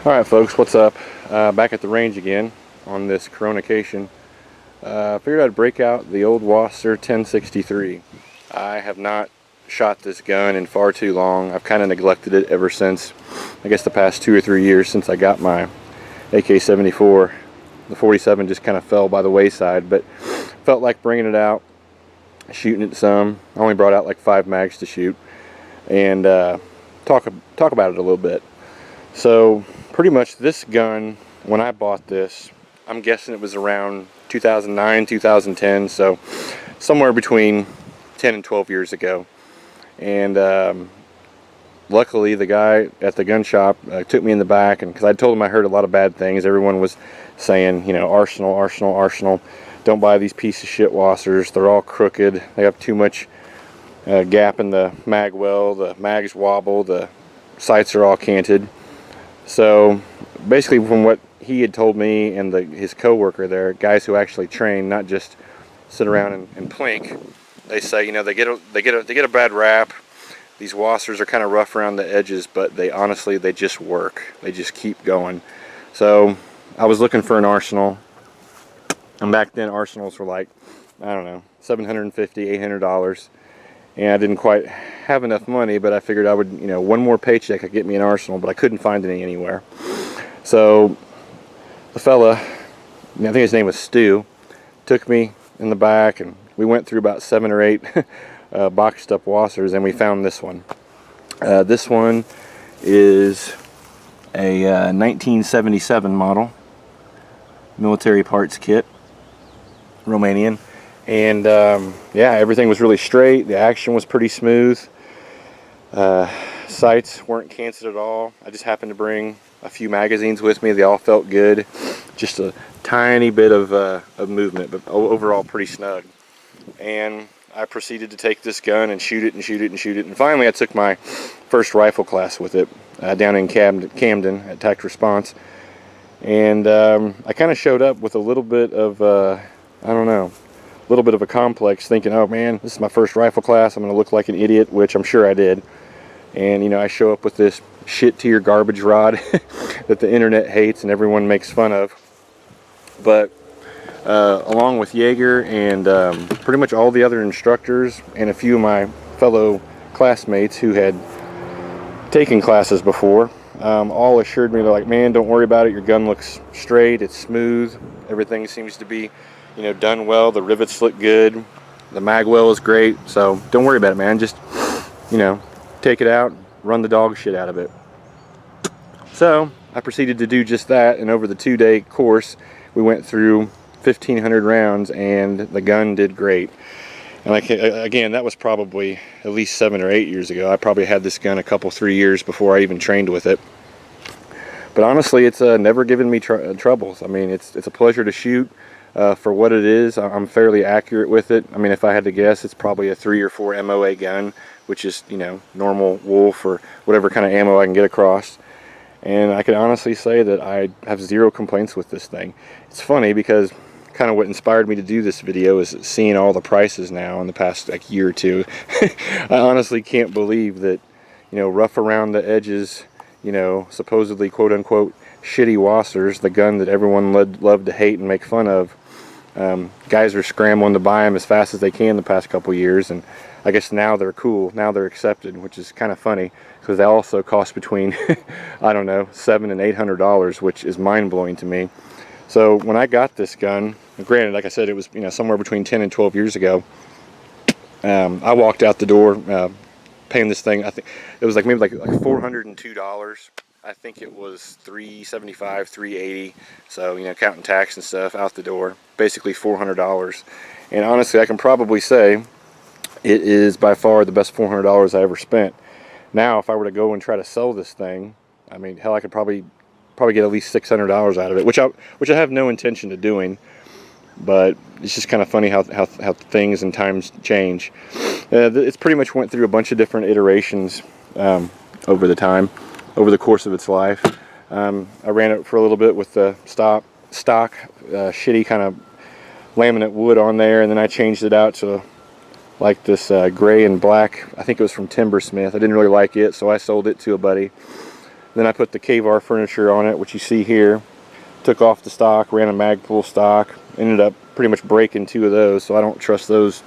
Alright folks, what's up? Back at the range again on this Coronacation. Figured I'd break out the old WASR 1063. I have not shot this gun in far too long. I've kind of neglected it ever since, I guess, the past 2 or 3 years since I got my AK-74. The 47 just kind of fell by the wayside, but felt like bringing it out, shooting it some. I only brought out like 5 mags to shoot, and talk about it a little bit. So pretty much this gun, when I bought this, I'm guessing it was around 2009, 2010, so somewhere between 10 and 12 years ago. And luckily the guy at the gun shop took me in the back, and because I told him I heard a lot of bad things. Everyone was saying, you know, Arsenal, Arsenal, Arsenal. Don't buy these piece of shit WASRs. They're all crooked. They have too much gap in the mag well. The mags wobble. The sights are all canted. So basically, from what he had told me and his co-worker there, guys who actually train, not just sit around and plink, they say, you know, they get a bad rap. These WASRs are kind of rough around the edges, but they just work. They just keep going. So I was looking for an Arsenal, and back then Arsenals were like, I don't know, $750, $800. And I didn't quite have enough money, but I figured I would, you know, one more paycheck could get me an Arsenal, but I couldn't find any anywhere. So the fella, I think his name was Stu, took me in the back, and we went through about 7 or 8 boxed up WASRs, and we found this one. This one is a 1977 model military parts kit, Romanian. And yeah, everything was really straight. The action was pretty smooth. Sights weren't canceled at all. I just happened to bring a few magazines with me. They all felt good. Just a tiny bit of movement, but overall pretty snug. And I proceeded to take this gun and shoot it and shoot it and shoot it. And finally I took my first rifle class with it down in Camden at Tact Response. And I kind of showed up with a little bit of, I don't know, a little bit of a complex, thinking, oh man, this is my first rifle class, I'm going to look like an idiot, which I'm sure I did. And you know, I show up with this shit tier garbage rod that the internet hates and everyone makes fun of. But along with Jaeger and pretty much all the other instructors and a few of my fellow classmates who had taken classes before, all assured me, they're like, man, don't worry about it, your gun looks straight, it's smooth, everything seems to be, you know, done well, the rivets look good, the mag well is great, so don't worry about it, man. Just, you know, take it out, run the dog shit out of it. So I proceeded to do just that, and over the 2-day course we went through 1,500 rounds, and the gun did great. And like, again, that was probably at least 7 or 8 years ago. I probably had this gun a couple, 3 years before I even trained with it. But honestly, it's never given me troubles. I mean, it's a pleasure to shoot. For what it is, I'm fairly accurate with it. I mean, if I had to guess, it's probably a 3 or 4 MOA gun, which is, you know, normal wolf or whatever kind of ammo I can get across. And I can honestly say that I have 0 complaints with this thing. It's funny because kind of what inspired me to do this video is seeing all the prices now in the past like year or two. I honestly can't believe that, you know, rough around the edges, you know, supposedly quote unquote shitty WASRs, the gun that everyone loved to hate and make fun of, guys are scrambling to buy them as fast as they can the past couple years, and I guess now they're cool, now they're accepted, which is kind of funny because they also cost between I don't know, $700 and $800, which is mind-blowing to me. So when I got this gun, granted, like I said, it was, you know, somewhere between 10 and 12 years ago, I walked out the door paying this thing, I think it was like maybe like $402. I think it was $375, $380, so, you know, counting tax and stuff, out the door, basically $400. And honestly, I can probably say it is by far the best $400 I ever spent. Now, if I were to go and try to sell this thing, I mean, hell, I could probably get at least $600 out of it, which I have no intention of doing. But it's just kind of funny how things and times change. It's pretty much went through a bunch of different iterations over the course of its life. I ran it for a little bit with the stock shitty kind of laminate wood on there, and then I changed it out to like this gray and black. I think it was from Timbersmith. I didn't really like it, so I sold it to a buddy. Then I put the KVAR furniture on it, which you see here. Took off the stock, ran a Magpul stock, ended up pretty much breaking 2 of those, so I don't trust those,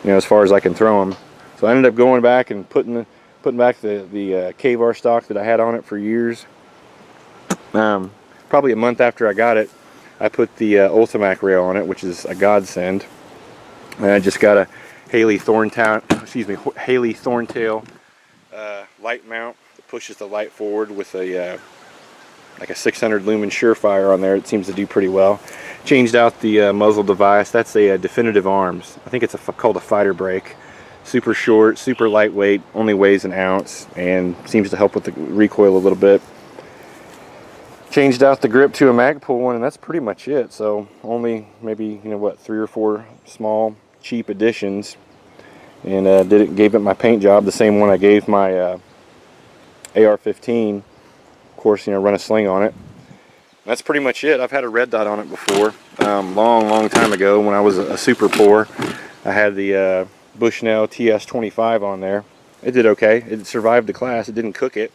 you know, as far as I can throw them. So I ended up going back and putting back the KVAR stock that I had on it for years. Probably a month after I got it, I put the Ultimac rail on it, which is a godsend. And I just got a Haley Thorntail light mount that pushes the light forward with a like a 600 lumen Surefire on there. It seems to do pretty well. Changed out the muzzle device. That's a Definitive Arms. I think it's called a fighter brake. Super short, super lightweight, only weighs an ounce, and seems to help with the recoil a little bit. Changed out the grip to a Magpul one, and that's pretty much it. So only maybe, you know what, 3 or 4 small cheap additions, and gave it my paint job, the same one I gave my AR-15. Of course, you know, run a sling on it. That's pretty much it. I've had a red dot on it before, long time ago when I was a super poor. I had the Bushnell TS-25 on there. It did okay. It survived the class. It didn't cook it.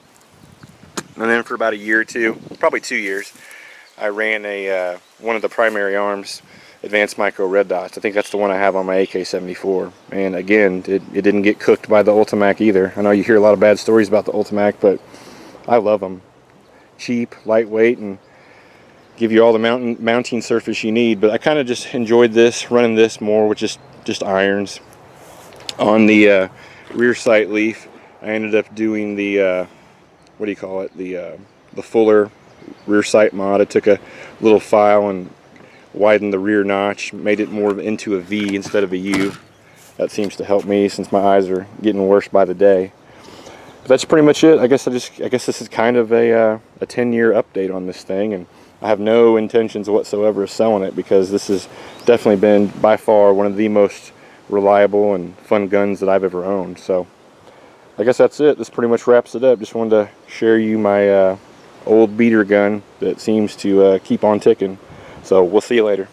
And then for about a year or 2, probably 2 years, I ran a one of the Primary Arms Advanced Micro red dots. I think that's the one I have on my AK-74. And again, it didn't get cooked by the Ultimac either. I know you hear a lot of bad stories about the Ultimac, but I love them. Cheap, lightweight, and give you all the mounting surface you need. But I kind of just enjoyed this, running this more with just irons. On the rear sight leaf, I ended up doing the what do you call it, the Fuller rear sight mod. I took a little file and widened the rear notch, made it more into a V instead of a U. That seems to help me since my eyes are getting worse by the day. But that's pretty much it. I guess this is kind of a 10-year update on this thing, and I have no intentions whatsoever of selling it, because this has definitely been by far one of the most reliable and fun guns that I've ever owned. So I guess that's it. This pretty much wraps it up. Just wanted to share you my old beater gun that seems to keep on ticking. So we'll see you later.